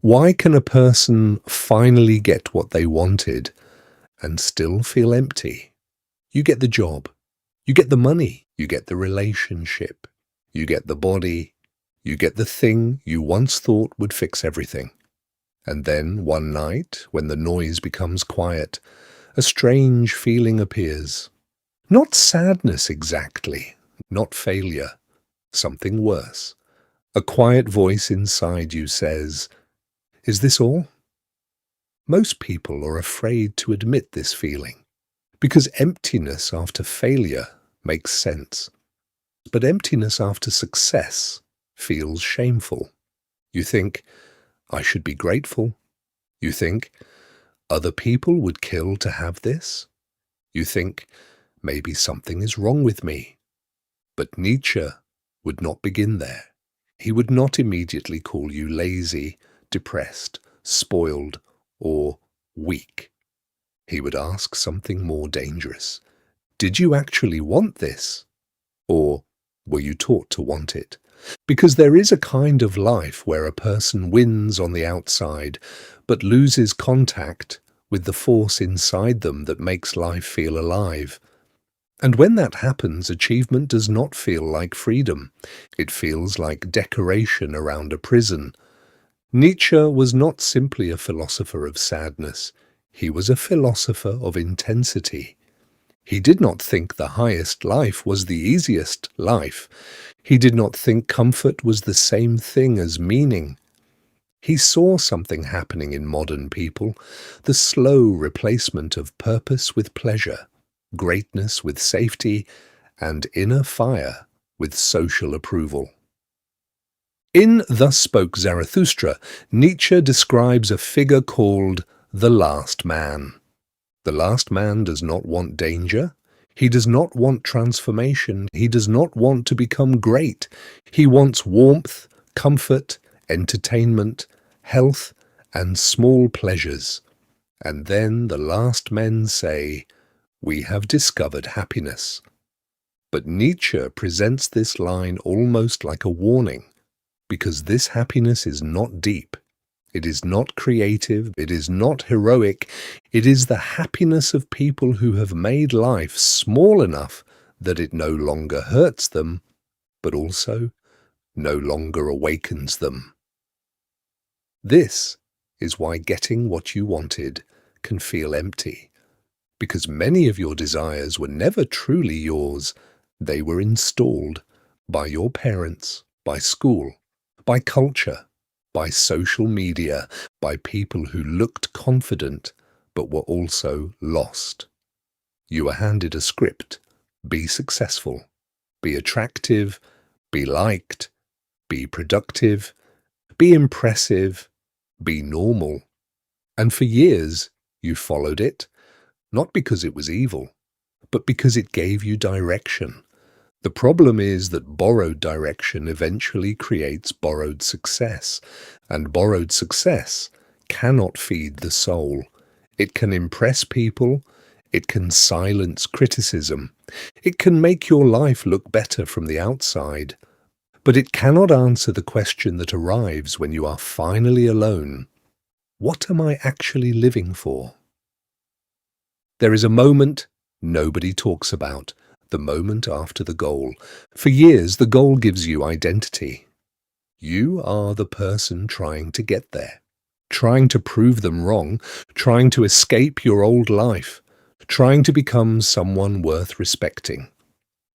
Why can a person finally get what they wanted and still feel empty? You get the job, you get the money, you get the relationship, you get the body, you get the thing you once thought would fix everything. And then one night, when the noise becomes quiet, a strange feeling appears. Not sadness exactly, not failure, something worse. A quiet voice inside you says, "Is this all?" Most people are afraid to admit this feeling, because emptiness after failure makes sense. But emptiness after success feels shameful. You think, I should be grateful. You think, other people would kill to have this. You think, maybe something is wrong with me. But Nietzsche would not begin there. He would not immediately call you lazy, depressed, spoiled, or weak. He would ask something more dangerous. Did you actually want this? Or were you taught to want it? Because there is a kind of life where a person wins on the outside, but loses contact with the force inside them that makes life feel alive. And when that happens, achievement does not feel like freedom. It feels like decoration around a prison. Nietzsche was not simply a philosopher of sadness. He was a philosopher of intensity. He did not think the highest life was the easiest life. He did not think comfort was the same thing as meaning. He saw something happening in modern people, the slow replacement of purpose with pleasure, greatness with safety, and inner fire with social approval. In Thus Spoke Zarathustra, Nietzsche describes a figure called the last man. The last man does not want danger. He does not want transformation. He does not want to become great. He wants warmth, comfort, entertainment, health, and small pleasures. And then the last men say, "We have discovered happiness." But Nietzsche presents this line almost like a warning, because this happiness is not deep. It is not creative, it is not heroic, it is the happiness of people who have made life small enough that it no longer hurts them, but also no longer awakens them. This is why getting what you wanted can feel empty, because many of your desires were never truly yours. They were installed by your parents, by school, by culture, by social media, by people who looked confident but were also lost. You were handed a script. Be successful, be attractive, be liked, be productive, be impressive, be normal. And for years you followed it, not because it was evil, but because it gave you direction. The problem is that borrowed direction eventually creates borrowed success, and borrowed success cannot feed the soul. It can impress people, it can silence criticism, it can make your life look better from the outside, but it cannot answer the question that arrives when you are finally alone. What am I actually living for? There is a moment nobody talks about. The moment after the goal. For years, the goal gives you identity. You are the person trying to get there, trying to prove them wrong, trying to escape your old life, trying to become someone worth respecting.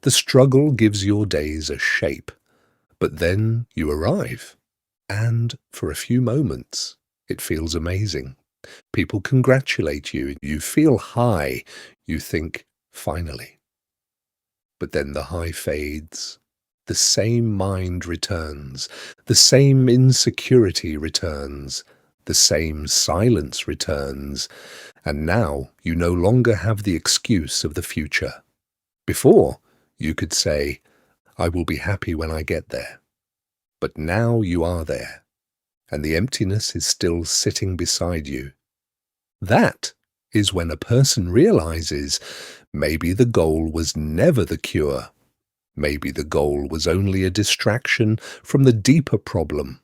The struggle gives your days a shape, but then you arrive, and for a few moments, it feels amazing. People congratulate you, you feel high, you think, finally. But then the high fades, the same mind returns, the same insecurity returns, the same silence returns, and now you no longer have the excuse of the future. Before, you could say, "I will be happy when I get there." But now you are there, and the emptiness is still sitting beside you. That is when a person realizes maybe the goal was never the cure. Maybe the goal was only a distraction from the deeper problem.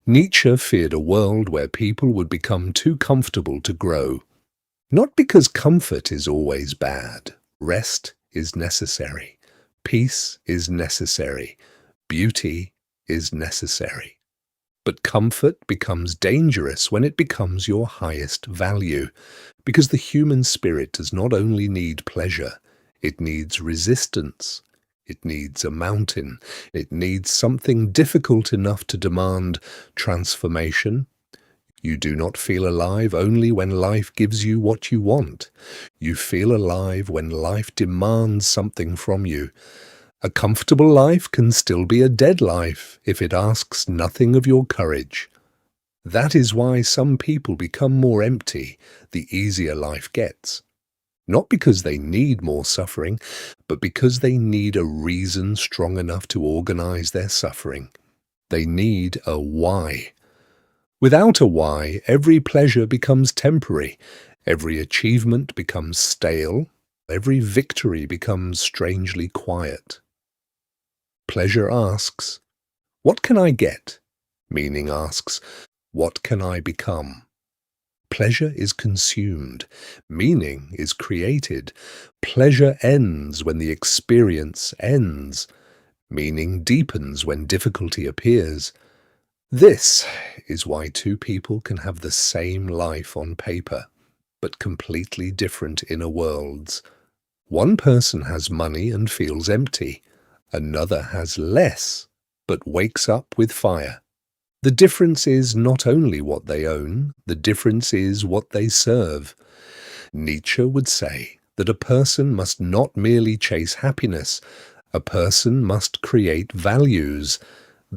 Nietzsche feared a world where people would become too comfortable to grow. Not because comfort is always bad. Rest is necessary. Peace is necessary. Beauty is necessary. But comfort becomes dangerous when it becomes your highest value, because the human spirit does not only need pleasure, it needs resistance. It needs a mountain. It needs something difficult enough to demand transformation. You do not feel alive only when life gives you what you want. You feel alive when life demands something from you. A comfortable life can still be a dead life if it asks nothing of your courage. That is why some people become more empty the easier life gets. Not because they need more suffering, but because they need a reason strong enough to organize their suffering. They need a why. Without a why, every pleasure becomes temporary, every achievement becomes stale, every victory becomes strangely quiet. Pleasure asks, "What can I get?" Meaning asks, "What can I become?" Pleasure is consumed. Meaning is created. Pleasure ends when the experience ends. Meaning deepens when difficulty appears. This is why two people can have the same life on paper, but completely different inner worlds. One person has money and feels empty. Another has less, but wakes up with fire. The difference is not only what they own, the difference is what they serve. Nietzsche would say that a person must not merely chase happiness, a person must create values.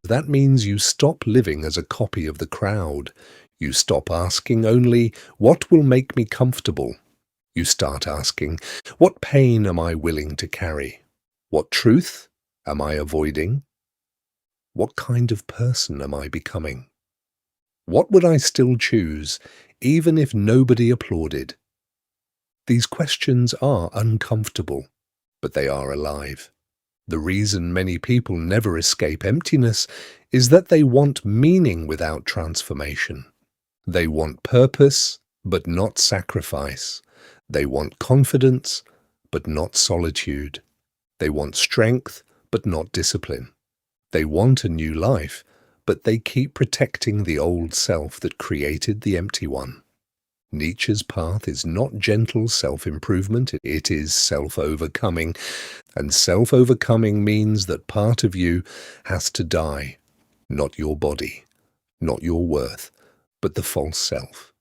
That means you stop living as a copy of the crowd. You stop asking only, "What will make me comfortable?" You start asking, "What pain am I willing to carry? What truth am I avoiding? What kind of person am I becoming? What would I still choose, even if nobody applauded?" These questions are uncomfortable, but they are alive. The reason many people never escape emptiness is that they want meaning without transformation. They want purpose, but not sacrifice. They want confidence, but not solitude. They want strength, but not discipline. They want a new life, but they keep protecting the old self that created the empty one. Nietzsche's path is not gentle self-improvement, it is self-overcoming. And self-overcoming means that part of you has to die. Not your body, not your worth, but the false self.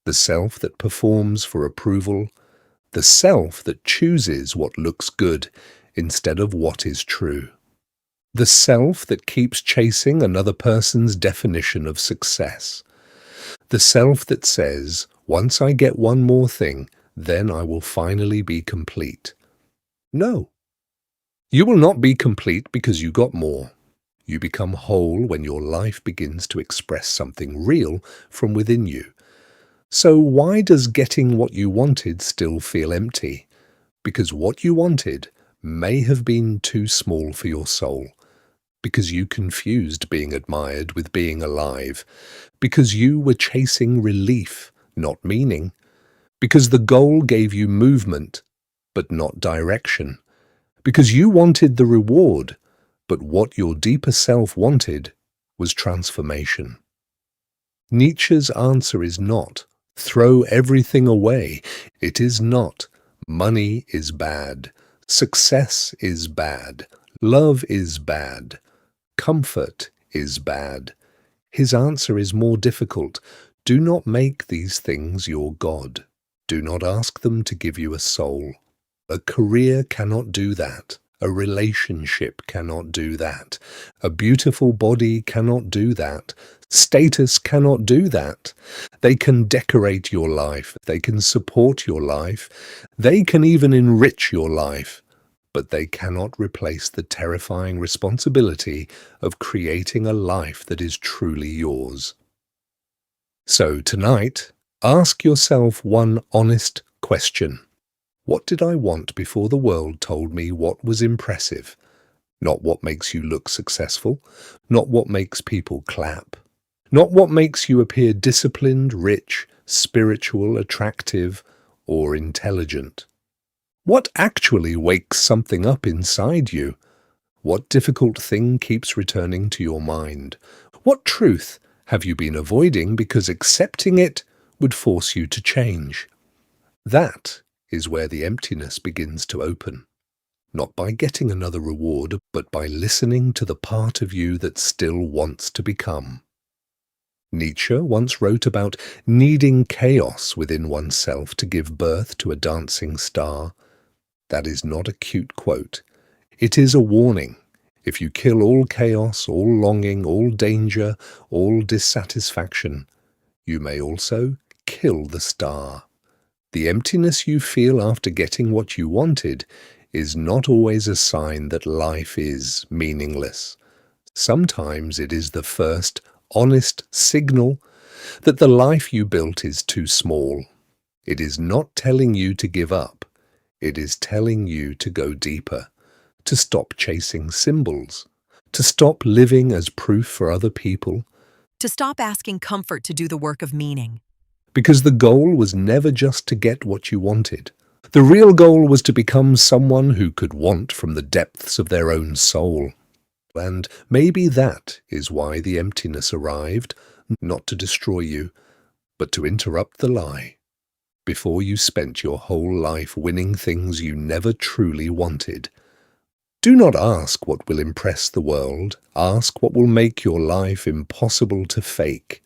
The self that performs for approval, the self that chooses what looks good instead of what is true. The self that keeps chasing another person's definition of success. The self that says, "Once I get one more thing, then I will finally be complete." No. You will not be complete because you got more. You become whole when your life begins to express something real from within you. So why does getting what you wanted still feel empty? Because what you wanted may have been too small for your soul. Because you confused being admired with being alive. Because you were chasing relief, not meaning. Because the goal gave you movement, but not direction. Because you wanted the reward, but what your deeper self wanted was transformation. Nietzsche's answer is not, "Throw everything away." It is not, "Money is bad. Success is bad. Love is bad. Comfort is bad." His answer is more difficult. Do not make these things your God. Do not ask them to give you a soul. A career cannot do that. A relationship cannot do that. A beautiful body cannot do that. Status cannot do that. They can decorate your life. They can support your life. They can even enrich your life. But they cannot replace the terrifying responsibility of creating a life that is truly yours. So tonight, ask yourself one honest question. What did I want before the world told me what was impressive? Not what makes you look successful, not what makes people clap. Not what makes you appear disciplined, rich, spiritual, attractive, or intelligent. What actually wakes something up inside you? What difficult thing keeps returning to your mind? What truth have you been avoiding because accepting it would force you to change? That is where the emptiness begins to open. Not by getting another reward, but by listening to the part of you that still wants to become. Nietzsche once wrote about needing chaos within oneself to give birth to a dancing star. That is not a cute quote. It is a warning. If you kill all chaos, all longing, all danger, all dissatisfaction, you may also kill the star. The emptiness you feel after getting what you wanted is not always a sign that life is meaningless. Sometimes it is the first honest signal that the life you built is too small. It is not telling you to give up. It is telling you to go deeper, to stop chasing symbols, to stop living as proof for other people. To stop asking comfort to do the work of meaning. Because the goal was never just to get what you wanted. The real goal was to become someone who could want from the depths of their own soul. And maybe that is why the emptiness arrived, not to destroy you, but to interrupt the lie. Before you spent your whole life winning things you never truly wanted. Do not ask what will impress the world. Ask what will make your life impossible to fake.